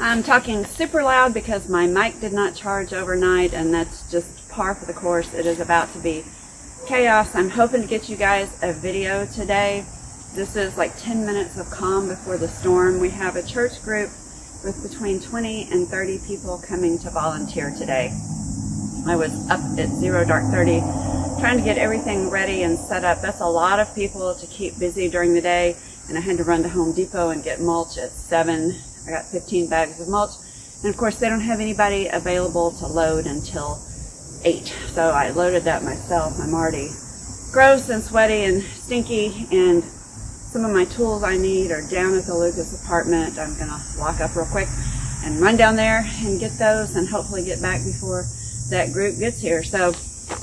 I'm talking super loud because my mic did not charge overnight, and that's just par for the course. It is about to be chaos. I'm hoping to get you guys a video today. This is like 10 minutes of calm before the storm. We have a church group with between 20 and 30 people coming to volunteer today. I was up at 30 trying to get everything ready and set up. That's a lot of people to keep busy during the day, and I had to run to Home Depot and get mulch at 7. I got 15 bags of mulch, and of course they don't have anybody available to load until 8, so I loaded that myself. I'm already gross and sweaty and stinky, and some of my tools I need are down at the Lucas apartment. I'm gonna walk up real quick and run down there and get those, and hopefully get back before that group gets here. So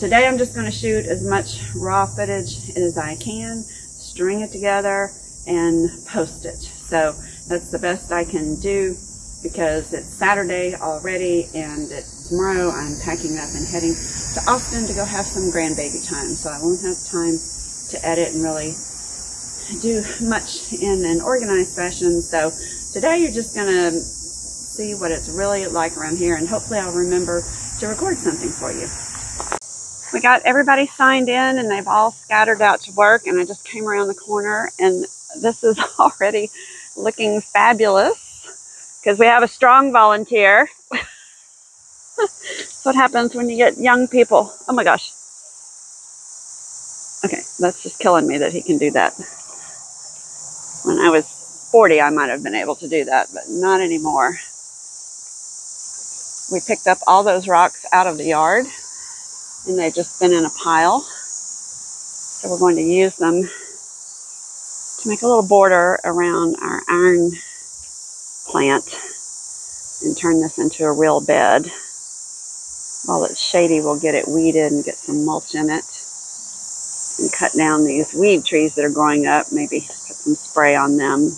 today I'm just going to shoot as much raw footage as I can, string it together, and post it. So that's the best I can do because it's Saturday already, and tomorrow I'm packing up and heading to Austin to go have some grandbaby time. So I won't have time to edit and really do much in an organized fashion. So today you're just going to see what it's really like around here, and hopefully I'll remember to record something for you. We got everybody signed in, and they've all scattered out to work, and I just came around the corner, and this is already looking fabulous because we have a strong volunteer. That's what happens when you get young people. Oh my gosh. Okay, that's just killing me that he can do that. When I was 40, I might have been able to do that, but not anymore. We picked up all those rocks out of the yard, and they've just been in a pile. So we're going to use them to make a little border around our iron plant and turn this into a real bed. While it's shady, we'll get it weeded and get some mulch in it and cut down these weed trees that are growing up, maybe put some spray on them.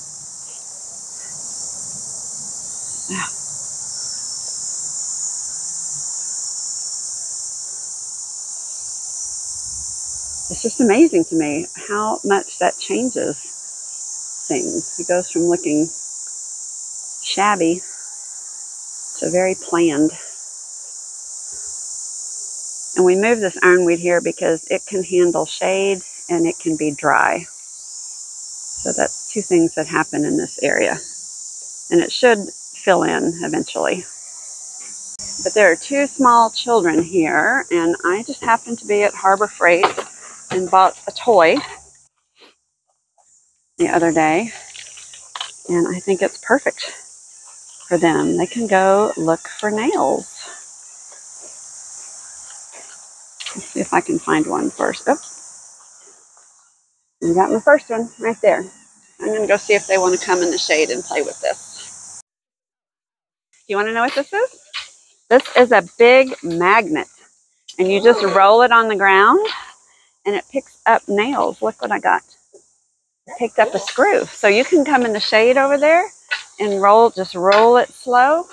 It's just amazing to me how much that changes things. It goes from looking shabby to very planned. And we moved this ironweed here because it can handle shade and it can be dry. So that's two things that happen in this area. And it should fill in eventually. But there are two small children here, and I just happened to be at Harbor Freight and bought a toy the other day, and I think it's perfect for them. They can go look for nails. Let's see if I can find one first. Oh, you got my first one right there. I'm going to go see if they want to come in the shade and play with this. You want to know what this is? This is a big magnet, and you just roll it on the ground, and it picks up nails. Look what I got. Picked up a screw. So you can come in the shade over there and just roll it slow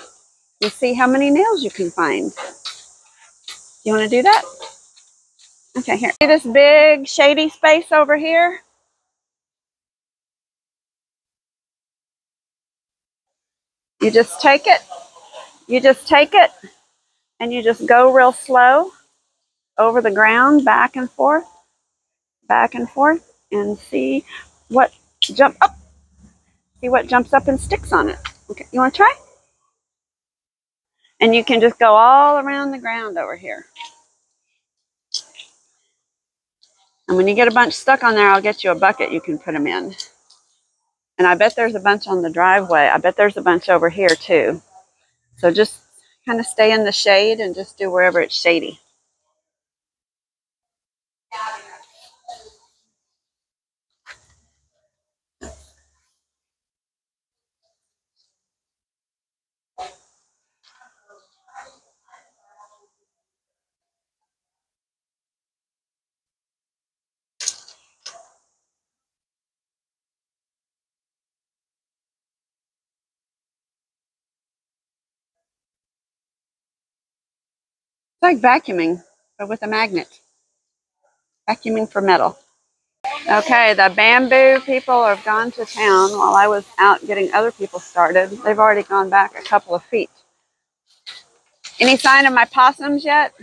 and see how many nails you can find. You want to do that? Okay, here. See this big shady space over here? You just take it, and you just go real slow over the ground, back and forth, and see what jumps up and sticks on it. Okay, you want to try? And you can just go all around the ground over here. And when you get a bunch stuck on there, I'll get you a bucket you can put them in. And I bet there's a bunch on the driveway. I bet there's a bunch over here too. So just kind of stay in the shade and just do wherever it's shady. It's like vacuuming, but with a magnet. Vacuuming for metal. Okay, the bamboo people have gone to town while I was out getting other people started. They've already gone back a couple of feet. Any sign of my possums yet?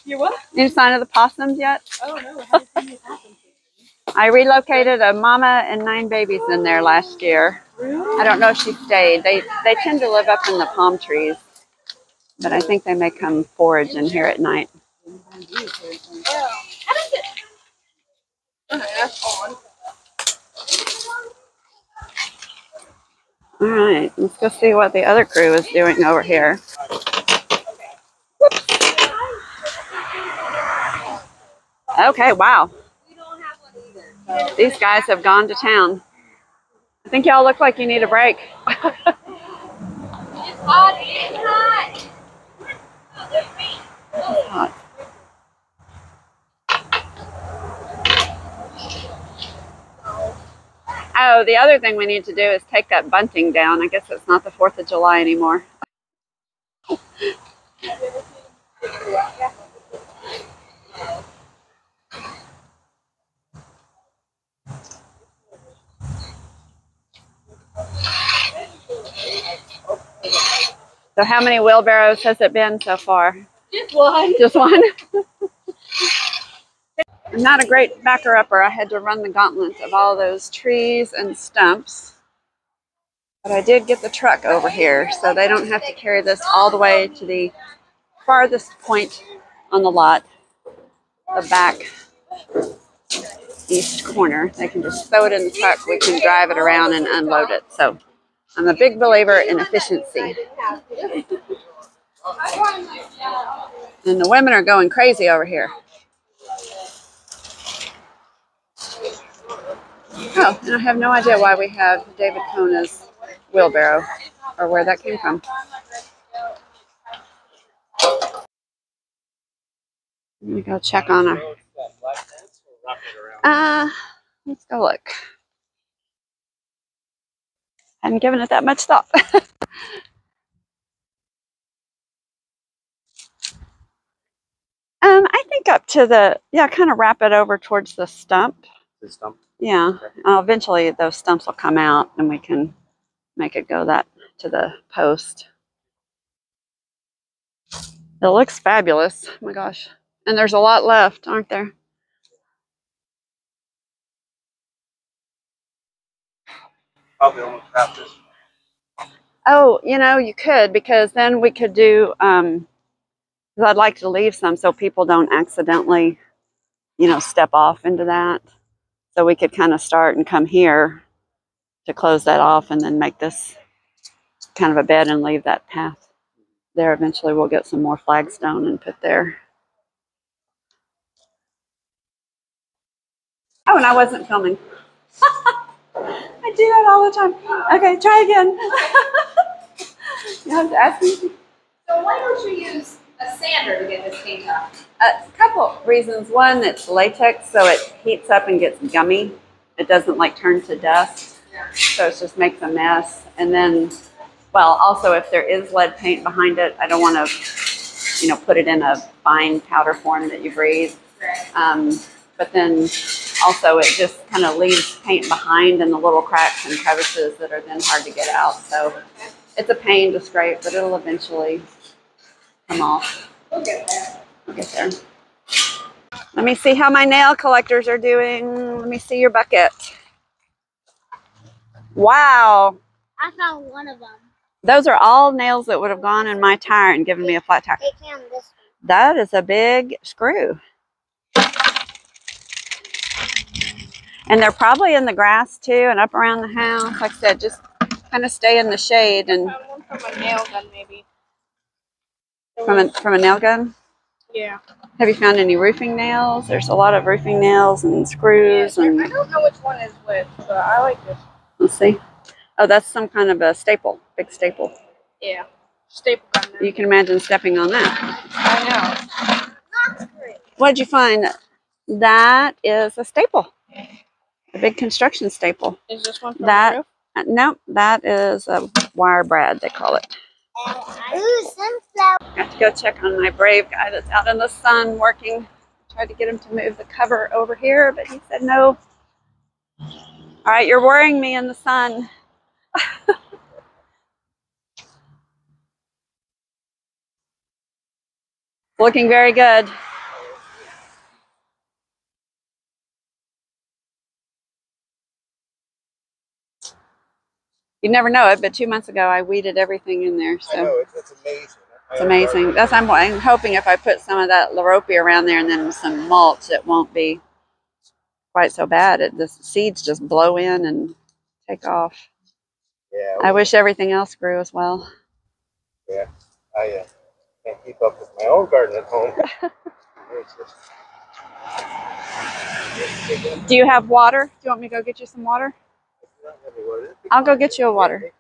You what? Any sign of the possums yet? Oh, no. I haven't seen any possums. I relocated a mama and 9 babies in there last year. Really? I don't know if she stayed. They tend to live up in the palm trees, but I think they may come forage in here at night. All right, let's go see what the other crew is doing over here. Okay, wow. These guys have gone to town. I think y'all look like you need a break. It's hot. It's hot. It's hot. Oh, the other thing we need to do is take that bunting down. I guess it's not the 4th of July anymore. So how many wheelbarrows has it been so far? Just one. Just one? I'm not a great backer-upper. I had to run the gauntlet of all those trees and stumps. But I did get the truck over here, so they don't have to carry this all the way to the farthest point on the lot, the back east corner. They can just throw it in the truck. We can drive it around and unload it. So I'm a big believer in efficiency. And the women are going crazy over here. Oh, and I have no idea why we have David Kona's wheelbarrow or where that came from. Let me go check on her. Let's go look. Hadn't given it that much thought. I think up to the, kind of wrap it over towards the stump. The stump? Yeah. Eventually those stumps will come out and we can make it go that to the post. It looks fabulous. Oh my gosh. And there's a lot left, aren't there? Probably almost half this. Oh, you could, because then we could do, because I'd like to leave some so people don't accidentally, step off into that. So we could kind of start and come here to close that off and then make this kind of a bed and leave that path there. Eventually we'll get some more flagstone and put there. Oh, and I wasn't filming. I do that all the time. Okay, try again. You have to ask me. So why don't you use a sander to get this paint off? A couple reasons. One, it's latex, so it heats up and gets gummy. It doesn't like turn to dust, so it just makes a mess. And then, well, also if there is lead paint behind it, I don't want to, put it in a fine powder form that you breathe. But then also it just kind of leaves paint behind in the little cracks and crevices that are then hard to get out. So it's a pain to scrape, but it'll eventually come off. We'll get there. We'll get there. Let me see how my nail collectors are doing. Let me see your bucket. Wow. I found one of them. Those are all nails that would have gone in my tire and given me a flat tire. They found this one. That is a big screw. And they're probably in the grass too and up around the house. Like I said, just kind of stay in the shade. And I found one from a nail gun, maybe. from a nail gun? Yeah. Have you found any roofing nails? There's a lot of roofing nails and screws. Yeah, And I don't know which one is which, but I like this. let's see. Oh, that's some kind of a staple, big staple. Yeah. Staple gun. You can imagine stepping on that. I know. What did you find? That is a staple, a big construction staple. Is this one from That the roof? No, that is a wire brad, they call it. Ooh, sunflower. I have to go check on my brave guy that's out in the sun working Tried to get him to move the cover over here, but he said no. All right, you're worrying me in the sun. Looking very good. You never know it, but 2 months ago I weeded everything in there. So I know, it's amazing. it's amazing. That's I'm hoping if I put some of that Laropia around there and then some mulch, it won't be quite so bad. The seeds just blow in and take off. Yeah. I wish everything else grew as well. Yeah, I can't keep up with my own garden at home. Do you have water? Do you want me to go get you some water? I'll go get you a water.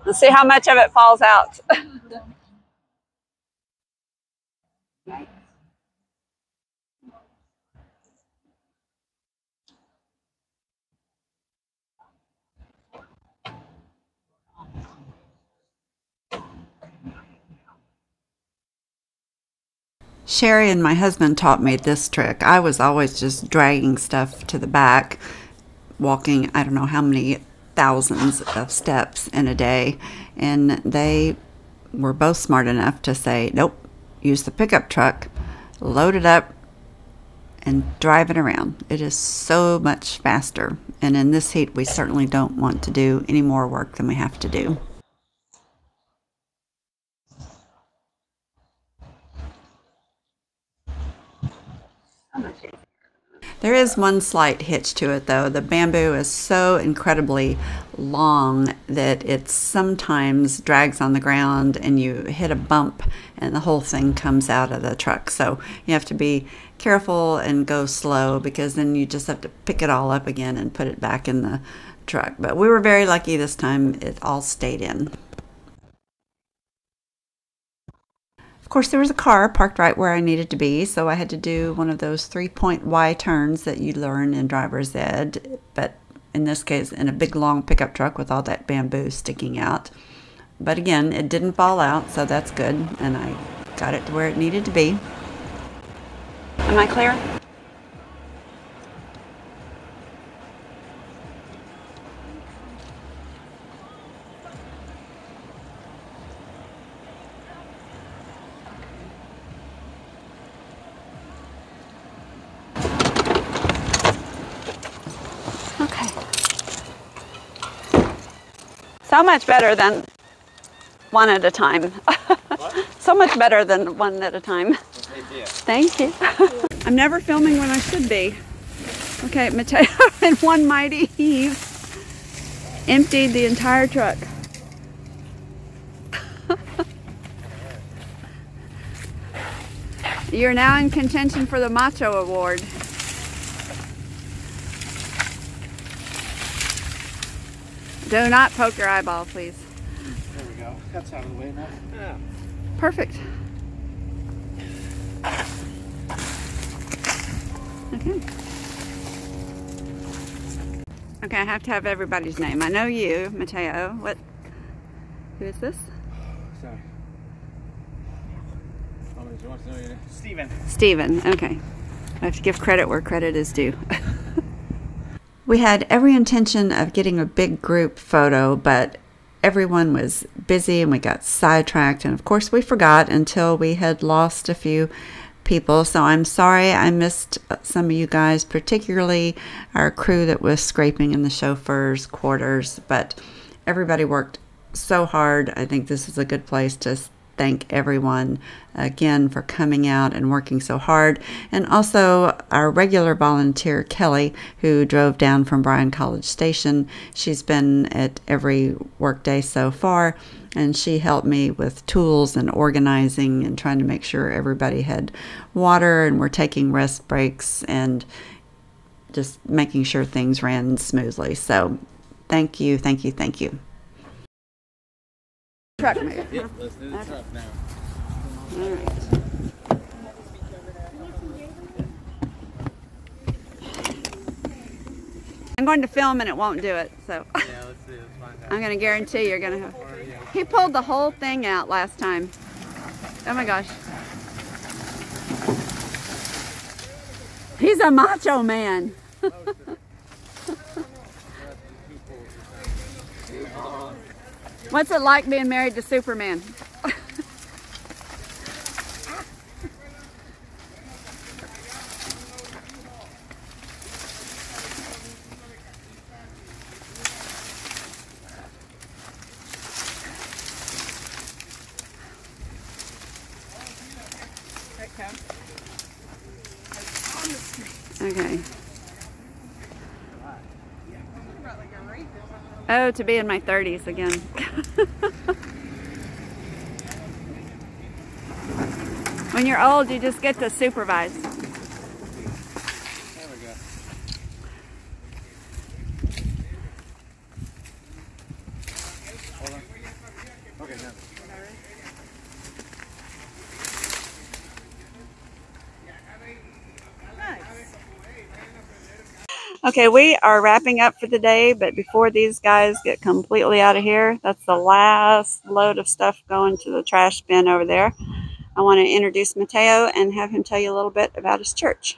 Let's see how much of it falls out. Sherry and my husband taught me this trick. I was always just dragging stuff to the back, walking I don't know how many thousands of steps in a day, and they were both smart enough to say, nope, use the pickup truck, load it up, and drive it around. It is so much faster, and in this heat we certainly don't want to do any more work than we have to do. There is one slight hitch to it though. The bamboo is so incredibly long that it sometimes drags on the ground and you hit a bump and the whole thing comes out of the truck. So you have to be careful and go slow, because then you just have to pick it all up again and put it back in the truck. But we were very lucky this time, it all stayed in. Of course, there was a car parked right where I needed to be, so I had to do one of those 3-point Y turns that you learn in driver's ed, but in this case in a big long pickup truck with all that bamboo sticking out. But again, it didn't fall out, so that's good, and I got it to where it needed to be. Am I clear? Okay. So much better than one at a time. So much better than one at a time. Thank you. I'm never filming when I should be. Okay, Mateo in one mighty heave emptied the entire truck. You're now in contention for the Macho Award. Do not poke your eyeball, please. There we go. That's out of the way now. Yeah. Perfect. Okay. Okay, I have to have everybody's name. I know you, Mateo. What? Who is this? Sorry. Steven. Steven, okay. I have to give credit where credit is due. We had every intention of getting a big group photo, but everyone was busy and we got sidetracked, and of course we forgot until we had lost a few people. So I'm sorry I missed some of you guys, particularly our crew that was scraping in the chauffeur's quarters, but everybody worked so hard. I think this is a good place to thank everyone again for coming out and working so hard, and also our regular volunteer Kelly, who drove down from Bryan College Station. She's been at every Workday so far, and she helped me with tools and organizing and trying to make sure everybody had water and we're taking rest breaks and just making sure things ran smoothly. So thank you, thank you, thank you. Truck move. Yep, let's do the truck now. All right. I'm going to film and it won't do it, so Yeah, let's see. Let's find out. I'm going to guarantee you're going to have... He pulled the whole thing out last time. Oh my gosh. He's a macho man. What's it like being married to Superman? Okay. Oh, to be in my 30s again. When you're old, you just get to supervise. There we go. Hold on. Okay, now. Okay, we are wrapping up for the day, but before these guys get completely out of here, that's the last load of stuff going to the trash bin over there. I want to introduce Mateo and have him tell you a little bit about his church.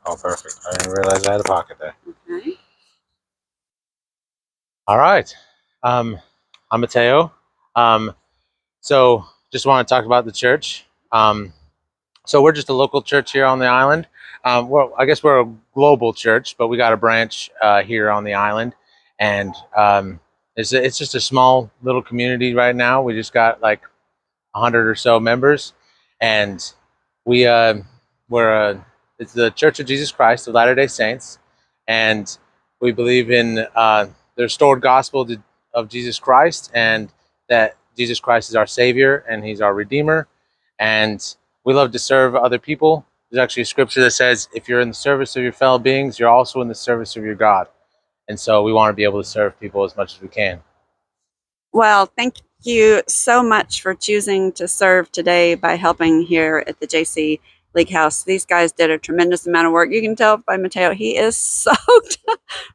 Oh, perfect. I didn't realize I had a pocket there. Okay. All right. I'm Mateo. So just want to talk about the church. So we're just a local church here on the island. Well, I guess we're a global church, but we got a branch here on the island, and it's just a small little community right now. We just got like 100 or so members, and it's the Church of Jesus Christ of Latter-day Saints, and we believe in the restored gospel of Jesus Christ, and that Jesus Christ is our Savior and He's our Redeemer, and we love to serve other people. There's actually a scripture that says, if you're in the service of your fellow beings, you're also in the service of your God. And so we want to be able to serve people as much as we can. Well, thank you so much for choosing to serve today by helping here at the JC League House. These guys did a tremendous amount of work. You can tell by Mateo, he is soaked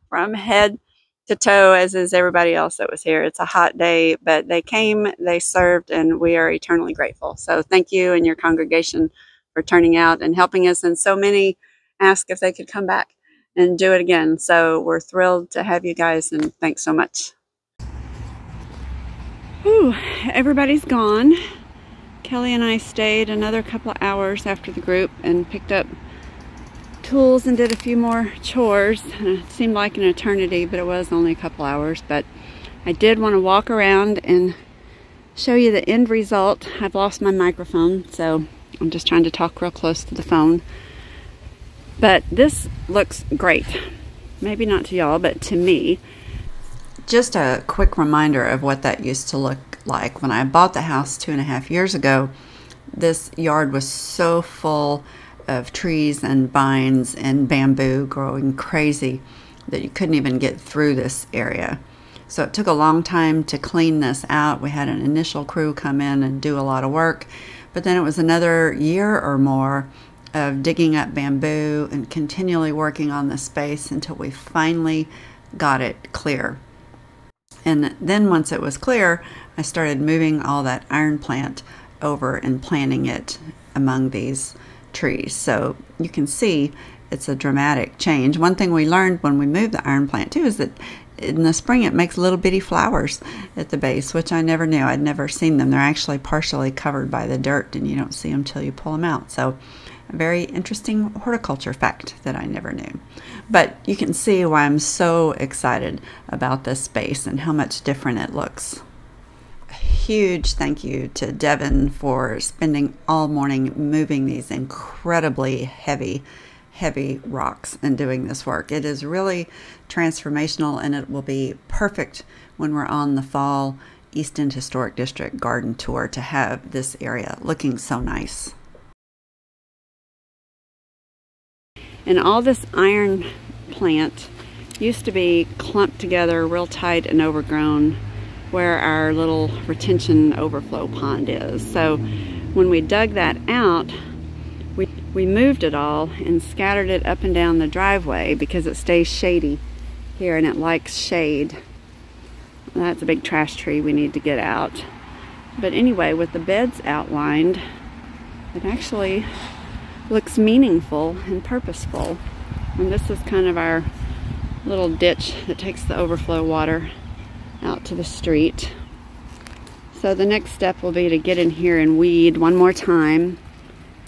from head to toe, as is everybody else that was here. It's a hot day, but they came, they served, and we are eternally grateful. So thank you and your congregation for turning out and helping us. And so many asked if they could come back and do it again. So we're thrilled to have you guys, and thanks so much. Whew, everybody's gone. Kelly and I stayed another couple of hours after the group and picked up tools and did a few more chores. It seemed like an eternity, but it was only a couple hours. But I did want to walk around and show you the end result. I've lost my microphone, so I'm just trying to talk real close to the phone. But this looks great. Maybe not to y'all, but to me. Just a quick reminder of what that used to look like. When I bought the house 2.5 years ago, this yard was so full of trees and vines and bamboo growing crazy that you couldn't even get through this area. So it took a long time to clean this out. We had an initial crew come in and do a lot of work, but then it was another year or more of digging up bamboo and continually working on the space until we finally got it clear. And then once it was clear, I started moving all that iron plant over and planting it among these trees. So you can see it's a dramatic change. One thing we learned when we moved the iron plant too is that in the spring it makes little bitty flowers at the base, which I never knew. I'd never seen them. They're actually partially covered by the dirt and you don't see them till you pull them out. So a very interesting horticulture fact that I never knew. But you can see why I'm so excited about this space and how much different it looks. A huge thank you to Devin for spending all morning moving these incredibly heavy rocks and doing this work. It is really transformational, and it will be perfect when we're on the fall East End Historic District Garden Tour to have this area looking so nice. And all this iron plant used to be clumped together real tight and overgrown where our little retention overflow pond is. So when we dug that out, we moved it all and scattered it up and down the driveway because it stays shady here and it likes shade. That's a big trash tree we need to get out. But anyway, with the beds outlined, it actually looks meaningful and purposeful. And this is kind of our little ditch that takes the overflow water out to the street. So the next step will be to get in here and weed one more time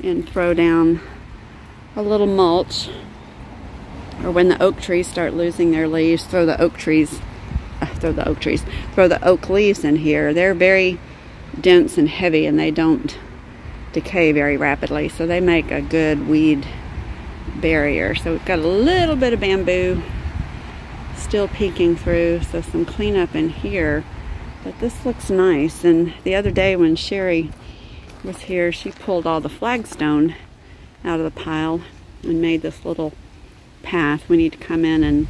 and throw down a little mulch. Or when the oak trees start losing their leaves, throw the oak leaves in here. They're very dense and heavy and they don't decay very rapidly, so they make a good weed barrier. So we've got a little bit of bamboo still peeking through, so some cleanup in here, but this looks nice. And the other day when Sherry was here, she pulled all the flagstone out of the pile and made this little path. We need to come in and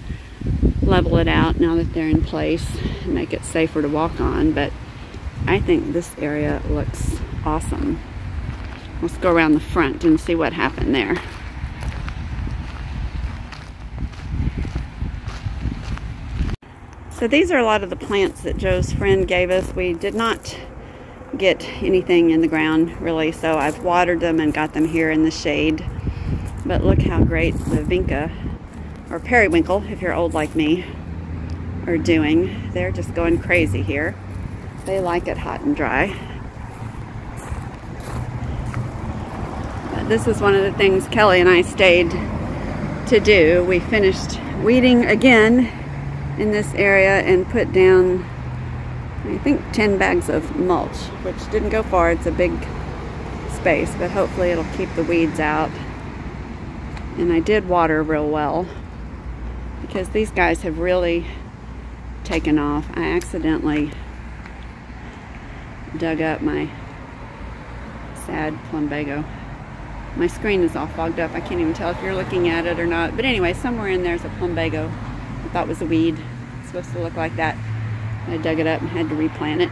level it out now that they're in place and make it safer to walk on, but I think this area looks awesome. Let's go around the front and see what happened there. So these are a lot of the plants that Joe's friend gave us. We did not get anything in the ground really, so I've watered them and got them here in the shade. But look how great the vinca, or periwinkle if you're old like me, are doing. They're just going crazy here. They like it hot and dry. But this is one of the things Kelly and I stayed to do. We finished weeding again in this area and put down, I think, 10 bags of mulch, which didn't go far. It's a big space, but hopefully it'll keep the weeds out. And I did water real well because these guys have really taken off. I accidentally dug up my sad plumbago. My screen is all fogged up. I can't even tell if you're looking at it or not. But anyway, somewhere in there's a plumbago. I thought was a weed. It's supposed to look like that. I dug it up and had to replant it.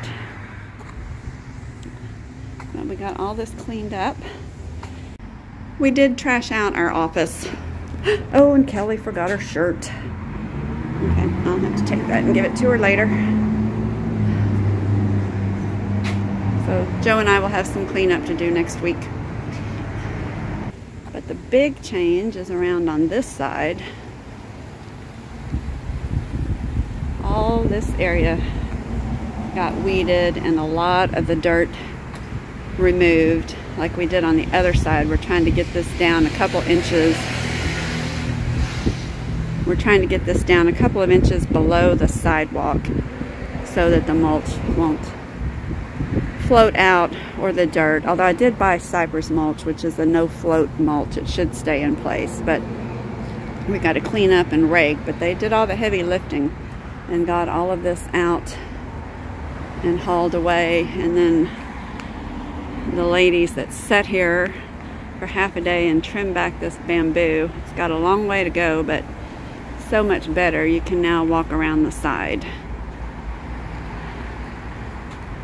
But we got all this cleaned up. We did trash out our office. Oh, and Kelly forgot her shirt. Okay, I'll have to take that and give it to her later. So Joe and I will have some cleanup to do next week. But the big change is around on this side. All this area got weeded and a lot of the dirt removed like we did on the other side. We're trying to get this down a couple inches. We're trying to get this down a couple of inches below the sidewalk so that the mulch won't float out, or the dirt. Although I did buy cypress mulch, which is a no float mulch. It should stay in place, but we got to clean up and rake. But they did all the heavy lifting and got all of this out and hauled away. And then the ladies that sat here for half a day and trimmed back this bamboo. It's got a long way to go, but so much better. You can now walk around the side.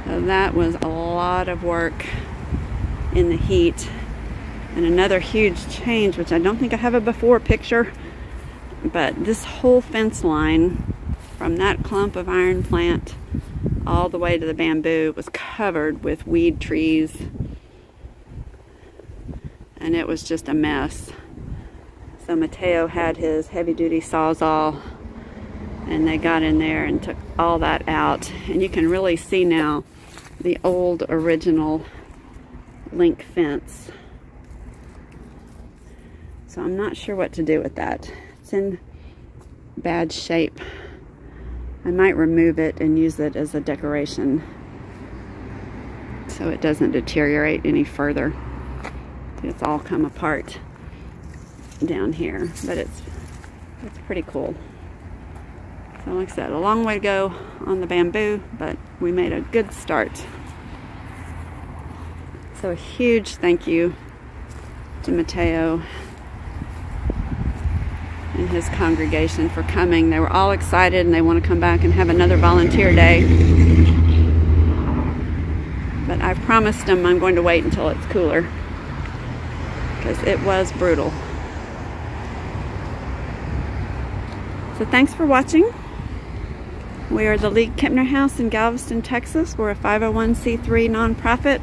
So that was a lot of work in the heat. And another huge change, which I don't think I have a before picture, but this whole fence line from that clump of iron plant all the way to the bamboo was covered with weed trees, and it was just a mess. So Mateo had his heavy-duty Sawzall, and they got in there and took all that out, and you can really see now the old original link fence. So I'm not sure what to do with that. It's in bad shape. I might remove it and use it as a decoration so it doesn't deteriorate any further. It's all come apart down here, but it's pretty cool. So like I said, a long way to go on the bamboo, but we made a good start. So a huge thank you to Mateo and his congregation for coming. They were all excited and they want to come back and have another volunteer day. But I promised them I'm going to wait until it's cooler, because it was brutal. So thanks for watching. We are the League-Kempner House in Galveston, Texas. We're a 501c3 nonprofit.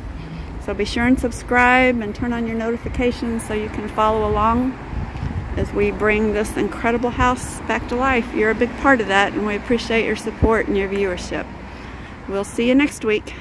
So be sure and subscribe and turn on your notifications so you can follow along as we bring this incredible house back to life. You're a big part of that, and we appreciate your support and your viewership. We'll see you next week.